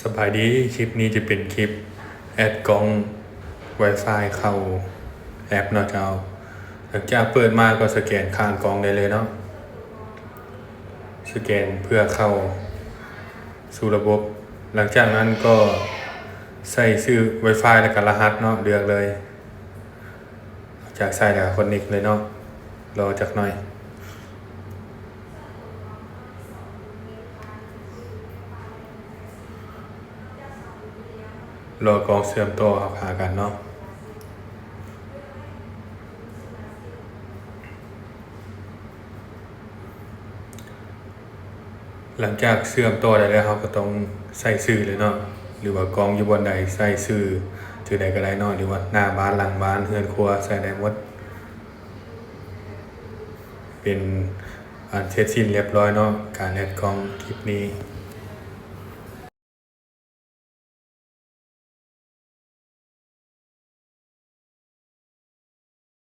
สบายดีคลิปนี้จะเป็นคลิปแอดกล้อง Wi-Fi เข้าแอปเนาะเจ้าหลังจากเปิดมาก็สแกนข้างกล้องได้เลยเนาะสแกนเพื่อเข้าสู่ระบบ หลังจากนั้นก็ใส่ชื่อ Wi-Fi แล้วก็รหัสเนาะเลือกเลยจากใส่แล้วคอนเนคเลยเนาะรอจักหน่อยรอกล้องเชื่อมต่อหากันเนาะหลังจากเชื่อมต่อได้แล้วเราก็ต้องใส่ชื่อเลยเนาะหรือว่ากล้องอยู่บนใดใส่ชื่อใดก็ได้เนาะหรือว่าหน้าบ้านหลังบ้านเฮือนครัวใส่ได้หมดเป็นอันเสร็จสิ้นเรียบร้อยเนาะการแอดกล้องคลิปนี้